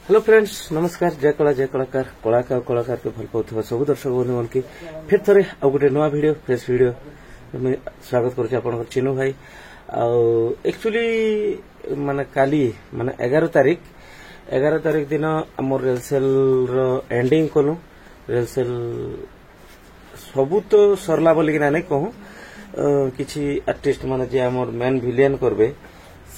Hello friends नमस्कार जय कलाकार कलाकार कलाकार के भल पाउथबा सब दर्शक बंधु मन की फिर थरे आ गोटे नुआ वीडियो फ्रेश वीडियो मैं स्वागत करूँ आपन चिन्नू भाई एक्चुअली माने काली माने 11 तारीख दिन आम रेलसेल एंडिंग कलु रेलसेल सबू तो सरला बोलिक नहीं कहूँ किसी आर्टिस्ट माने जे आमर मेन विलेन करबे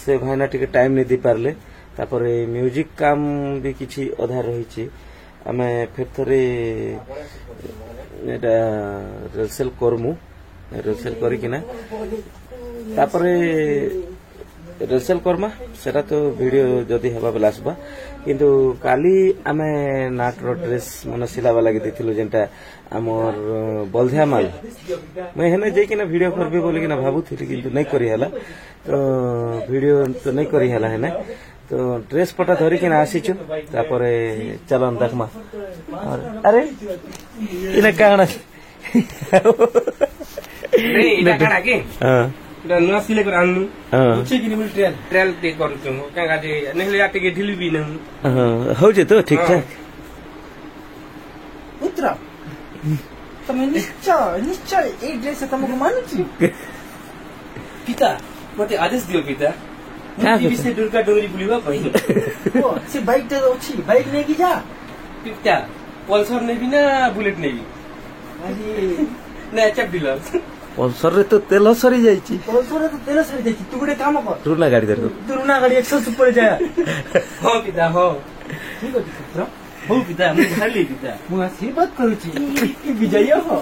से भाईना टिके टाइम नहीं दी पारले तापर म्यूजिक काम भी किसी अधा रही आम फिर थे रेलसेल करमु रेलसेल करना रेलसेल करमा सेटा तो वीडियो जदि हवा बेला आसबा किंतु काली आमे नाटर ड्रेस मन सिलावा लगे देथिलु जेंटा हमर बलधिया माल मैं हेने जे किना वीडियो करबे बोली किना भाबुथिली किंतु नहीं करी हला तो वीडियो तो नहीं करी हला हेने तो ड्रेस पटा धरी किना आसीछु तापर चलन देखमा अरे इना काना नहीं इना काना के हां इना नुआ सिले कर आनु पूछे कि निमल ट्रेल ते करछु का गाजे नहले आते के ढिली भी न हां हो जे तो ठीक ठाक पुत्र तमे निश्चय ए ड्रेस तमको मानुछु पिता मते आदेश दियो पिता मुझे से दुर्गा डोरी बुलिवा पई ओ से बाइक तो अछि बाइक नहीं की जा पिता पल्सर नहीं भी ना बुलेट नहीं भी अरे ना चप डीलर पल्सर रे तो तेल सरी जाईची पल्सर तो तेल सरी जाईची तू गुडे काम कर रुना गाड़ी दर तू रुना गाड़ी 100 ऊपर जा हो पिता हो ठीक है पुत्र हो पिता मैं खाली पिता मु आशीर्वाद करूची विजय हो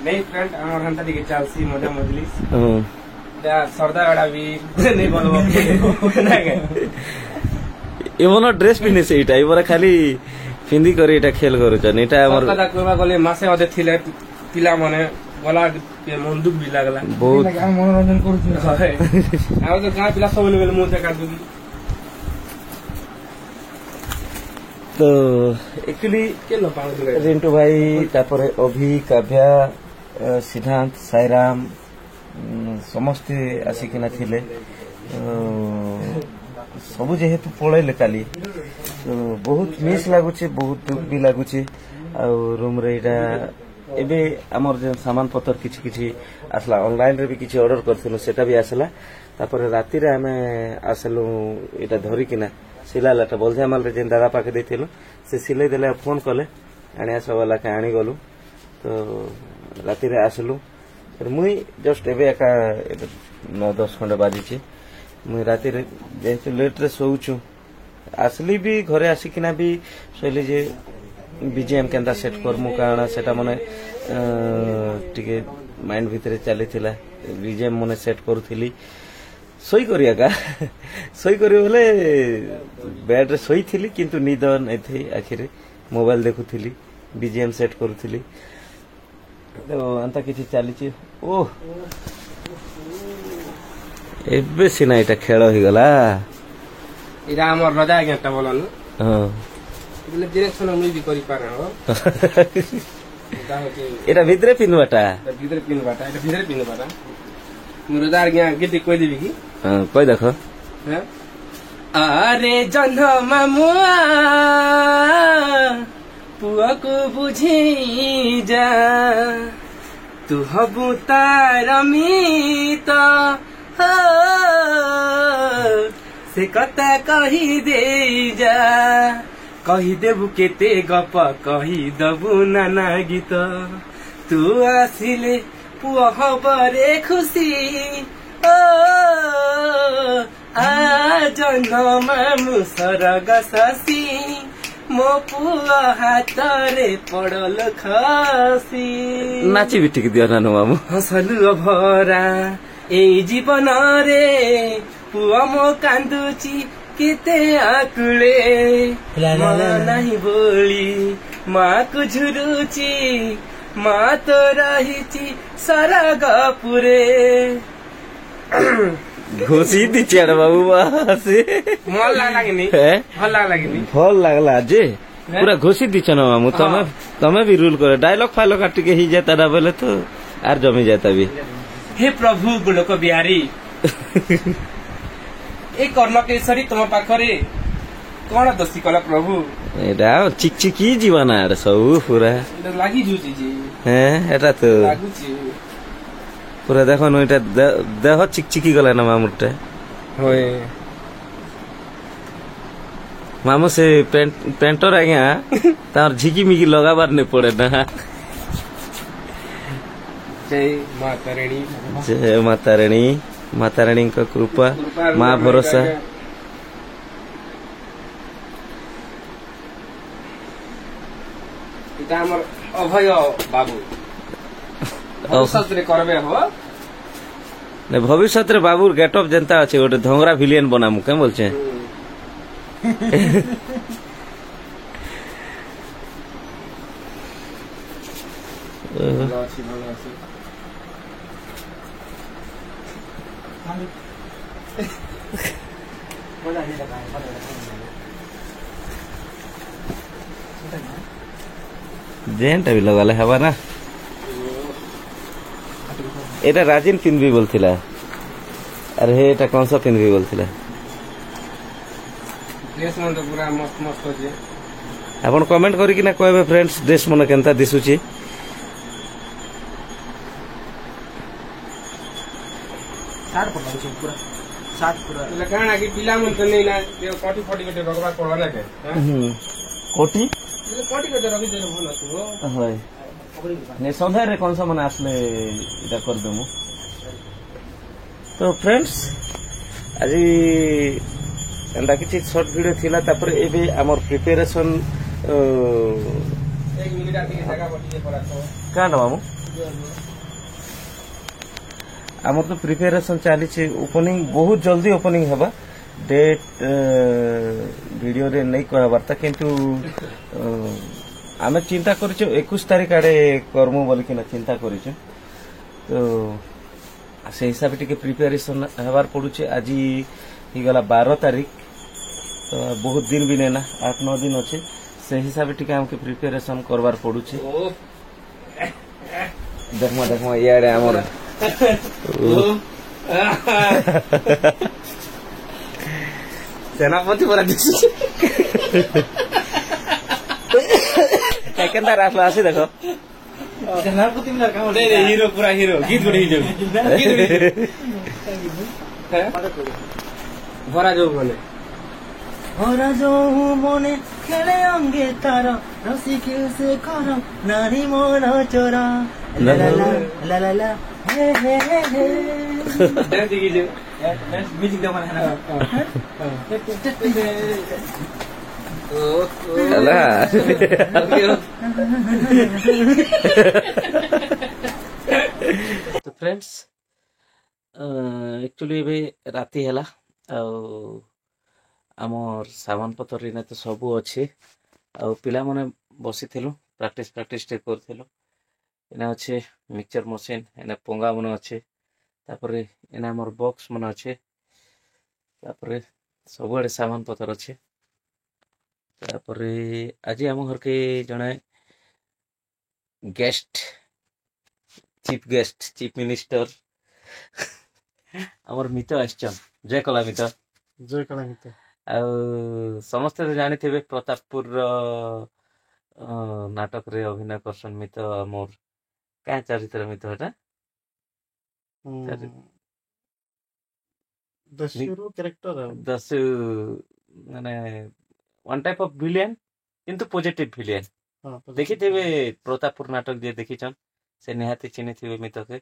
नहीं फ्रेंड आमर हंता टिके चालसी मजा मजलिस दा सरदार गडा भी नहीं बोलबो ना के एमन ड्रेस पिने से इटा इबरा खाली पिंदी करे इटा खेल करूचन इटा हमर कदा कोबा गले मासे अदे थिले पिला माने गला के मन दुख भी लागला बहुत हम मनोरंजन करूची आ तो का पिला सब लेवल मुंह ते काट दूगी तो एक्चुअली के लो पाऊ दुगे रिंटू भाई तापर अभि काव्या सिद्धांत साईराम समस्ते आसिकिना थिले सबू जेहेतु पळैले काली तो बहुत मिस लागुचे बहुत दुख भी लागुचे आ रूम रे इटा एबे हमर जे सामान पत्र किछि किछि आसला ऑनलाइन रे भी किछि ऑर्डर करथिलु सेटा भी आसला तापर राती रे हमें आसलु इटा धरि किना सिलालाटा बलधिया माल रे जेन दादा पाके देथिलु से सिलाई देले फोन कले आनिया सबला के आनी गलु तो राती रे आसलु फिर मुई जस्ट एबे एका 9-10 खंडे बाजिछि मुई राती रे जेहेतु लेट रे सोउछु असली भी घरे आसिकिना भी सोइले जे बीजीएम केंदा सेट करमु काना सेटा मने टिके माइंड भितरे चलीथिला बीजीएम मने सेट करूथिली सोई करिया का सोई करियो बोले बेड रे सोई थिली किंतु निद नै थई आखिर मोबाइल देखुथिली बीजीएम सेट करूथिली तो अंता किछि चलीछि ओ एबे सिना इटा खेल हो गला इरा हमर रजा गेटा बोलन हां बोले डायरेक्शन हम भी करि पारे हो एटा भितरे पिनवाटा भीतर पिन बाटा एटा भीतर पिन बाटा मुरदार गया गीत कोइ देबी की हां कोइ देखो हैं अरे जन्म मुआ पुआ को बुझी जा तू हबु तार मीत हो से कता कही दे जा कही देबु केते गप कही दबु नाना गीत तू आसिले पुआ हबरे खुशी ओ आ जन्म मुसरग ससी मो पुआ हातरे पड़ल खसी नाची भी ठीक दियो नानु मामु हसलु भरा ए जीवन रे पुआ मो कांदुची केते आकुले नहीं बोली माँ को झुरुची माँ तो रही सरग पुरे घोषी दी चियाड़ बाबू बासे भल लागला कि नहीं भल लागला कि नहीं भल लागला जे पूरा घोषी दीच न मामू तमे भी रूल करे डायलॉग फाइल काट के ही जाता बोले तो आर जमी जाता भी हे प्रभु गोलोक बिहारी ए कर्ण केसरी तुम पाखरे कौन दोषी कला प्रभु एटा चिकचिकी जीवन आड़ सब पूरा लागी जुची जी हैं एटा तो लागुची पूरा देखो न एटा देह चिकचिकी गला ना मामुटा होय मामू से पेंटर आज्ञा तार झिकी मिकी लगाबार नहीं पड़े ना जय माता रानी जय माता रानी का कृपा माँ भरोसा इटा हमर अभय बाबू भविष्य करबे हो ने भविष्य रे बाबूर गेटअप जनता अच्छे गोटे धंगरा विलियन बनामु क्या बोलचे जेनटा भी लगाले हवा ना एटा राजिन पिंदबी बोलथिला अरे हे एटा कौन सा पिंदबी बोलथिला ड्रेस मन तो पूरा मस्त मस्त होजे आपण कमेंट करी कि ना कहबे फ्रेंड्स ड्रेस मन केनता दिसुची सार पर लागुछ पूरा सात पूरा એટલે કાણા કે પિલા મન તો નહીં ના તે કોટી ફોટી કે ભગવા પડવા લાગે कोटी એટલે કોટી કે રવિ દેનો ભલ હતો होय ने संध्या रे कौन सा मन आसले इटा कर देमु तो फ्रेंड्स आज एंदा किछि शॉर्ट वीडियो थिला तापर एबे हमर प्रिपरेशन એક મિનિટ આતી જગા બટી પરા તો कांड मामू आमर तो प्रिपेरेशन चली ओपनिंग बहुत जल्दी ओपनिंग हवा डेट वीडियो रे नहीं कहबार्ता किंतु आमे चिंता करिछु 21 तारीख आड़े करमु बोल कि चिंता करिछु तो से हिसाब टिके प्रिपेरेशन हबार पड़ुचे आज ही गला 12 तारीख तो बहुत दिन भी नेना 8-9 दिन अच्छे से हिसाब टिके हमके प्रिपेरेशन करबार पड़ुचे देखमा यारे हमर सेनापति परा दिसु केनता राखला आसी देखो सेनापति में लड़का दे दे हीरो पूरा हीरो गीत बड़ी जो भरा जो बोले हरा जो मने खेले अंगे तारा रसिके से करा नारी मोर चोरा ला ला ला ला ला हे हे हे डांस की जो म्यूजिक दे मन है ना अला तो फ्रेंड्स एक्चुअली एबे राती हैला आमर सामान पतर इने तो सबू अच्छे आ पिला माने बसी थिलु प्रैक्टिस टे करथिलु इना अच्छे मिक्सचर मशीन इने पोंगा मन अच्छे तापरे इना हमर बॉक्स मन अच्छे तापरे सबुआडे सामान पतर अच्छे तापरे आज आम घर के जने गेस्ट चीफ मिनिस्टर हमर मित आछन जय कला मित जय कला मित समस्ते तो जानी थे प्रतापपुर नाटक रे अभिनय करसन मित मोर क्या चरित्र मित हटा दस्युरो कैरेक्टर दस्यु माने वन टाइप ऑफ विलियन किंतु पॉजिटिव विलियन देखी थे प्रतापपुर नाटक जे देखी छन से निहाती चिन्ही थे मित के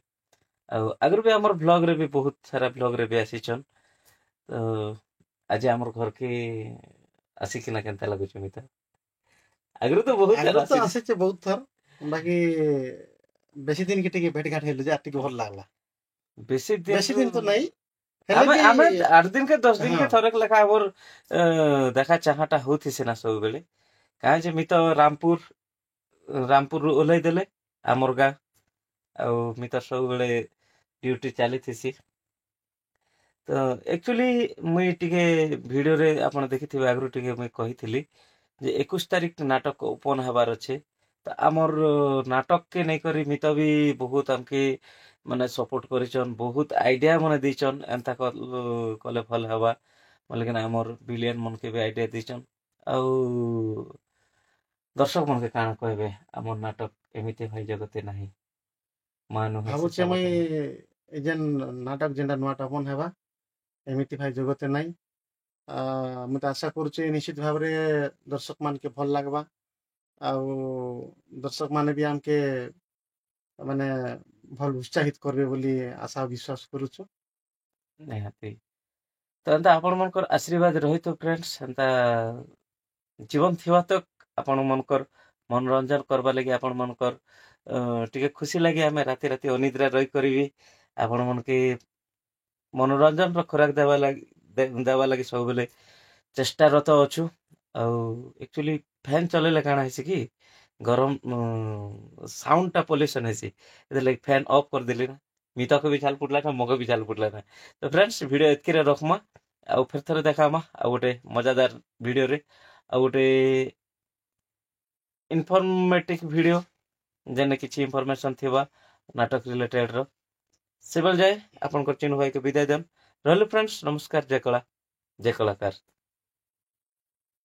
आगु भी हमर ब्लॉग रे भी बहुत सारा ब्लॉग रे भी आसी छन तो आज हमर घर के आसी किना केनता लागुछ मित आगु तो बहुत आगु तो आसे छे बहुत थर बाकी बेसी दिन के टिके भेट घाट हेलु जे आटी भल लागला बेसी दिन तो नहीं हमें 8 दिन के 10 दिन के थरक लेखा और देखा चाहटा होती से ना सब बेले कहे जे मित रामपुर ओलै देले हमर गा आ मित सब बेले ड्यूटी चली थी तो एक्चुअली मुई टिके वीडियो रे आपण देखिथिबे आगु टिके मुई कहिथिली जे 21 तारीख नाटक ओपन हबार अच्छे तो आमर नाटक के नहीं करी मित भी बहुत हमके ମାନେ ସପୋର୍ଟ କରିଛନ୍ ବହୁତ ଆଇडिଆ ମାନେ ଦେଇଛନ୍ ଏନ୍ତା କଲେ ଭଲ ହେବା ବୋଲିକିନା ଆମର ବିଲିୟନ ମନକେ ବି ଆଇडिଆ ଦେଇଛନ୍ ଆଉ ଦର୍ଶକ ମନକେ କାଣା କହିବେ ଆମର ନାଟକ ଏମିତି ଭାଇ ଜଗତେ ନାହିଁ ମା ନୁହେଁ ସେ ଭାବୁଛେ ମୁଇଁ ଏ ଯେନ୍ ନାଟକ ଯେନ୍ଟା ନୂଆଟା ବନ୍ ହେବା ଏମିତି ଭାଇ ଜଗତେ ନାଇଁ ମୁଁ ତ ଆଶା କରୁଛି ନିଶ୍ଚିତ ଭାବରେ ଦର୍ଶକ ମାନକେ ଭଲ ଲାଗବା ଆଉ ଦର୍ଶକ ମାନେ ବି ଆମକେ ମାନେ ଭଲ ଉତ୍ସାହିତ କରିବେ ବୋଲି ଆଶା ବିଶ୍ୱାସ କରୁଛୁ। ନିହାତି ତ ଏନ୍ତା ଆପଣ ମାନଙ୍କର ଆଶୀର୍ବାଦ ରହିତ ଫ୍ରେଣ୍ଡସ୍ ଏନ୍ତା ଜୀବନ ଥିବା ତକ୍ ଆପଣ ମାନଙ୍କର ମନୋରଞ୍ଜନ କରବା ଲାଗି ଆପଣ ମାନଙ୍କର ଟିକେ ଖୁସି ଲାଗି ଆମେ ରାତି ରାତି ଅନିଦ୍ରା ରହି କରିବି ଆପଣ ମାନକେ ମନୋରଞ୍ଜନର ଖୋରାକ ଦେବା ଲାଗି ସବୁବେଳେ ଚେଷ୍ଟାରତ ଅଛୁ ଆଉ ଆକ୍ଚୁଆଲି ଫ୍ୟାନ୍ ଚଲେଇଲେ କାଣା ହେଇଛି କି ଗରମ ସାଉଣ୍ଡଟା ପଲ୍ୟୁସନ୍ ହେଇଛି ଏଥିଲାଗି ଫ୍ୟାନ୍ ଅଫ୍ କରିଦେଲି ନା ମିତକୁ ବି ଝାଲ ପୁଡଲା ନା ମଗ ବି ଝାଲ ପୁଡଲା ନା ତ ଫ୍ରେଣ୍ଡସ୍ ଭିଡ଼ିଓ ଏତିକିରେ ରଖମା ଆଉ ଫେର ଥରେ ଦେଖାମା ଆଉ ଗୋଟେ ମଜାଦାର ଭିଡ଼ିଓରେ ଆଉ ଗୋଟେ ଇନଫର୍ମେଟିଭ ଭିଡ଼ିଓ ଯେନେ କିଛି ଇନଫର୍ମେସନ୍ ଥିବା ନାଟକ ରିଲେଟେଡ୍ର ସେବେଳେ ଯାଏ ଆପଣଙ୍କର ଚିହ୍ନ ଭାଇକୁ ବିଦାୟ ଦେନ୍ ରହିଲେ ଫ୍ରେଣ୍ଡସ୍ ନମସ୍କାର ଜୟ କଳା ଜୟ କଳାକାର।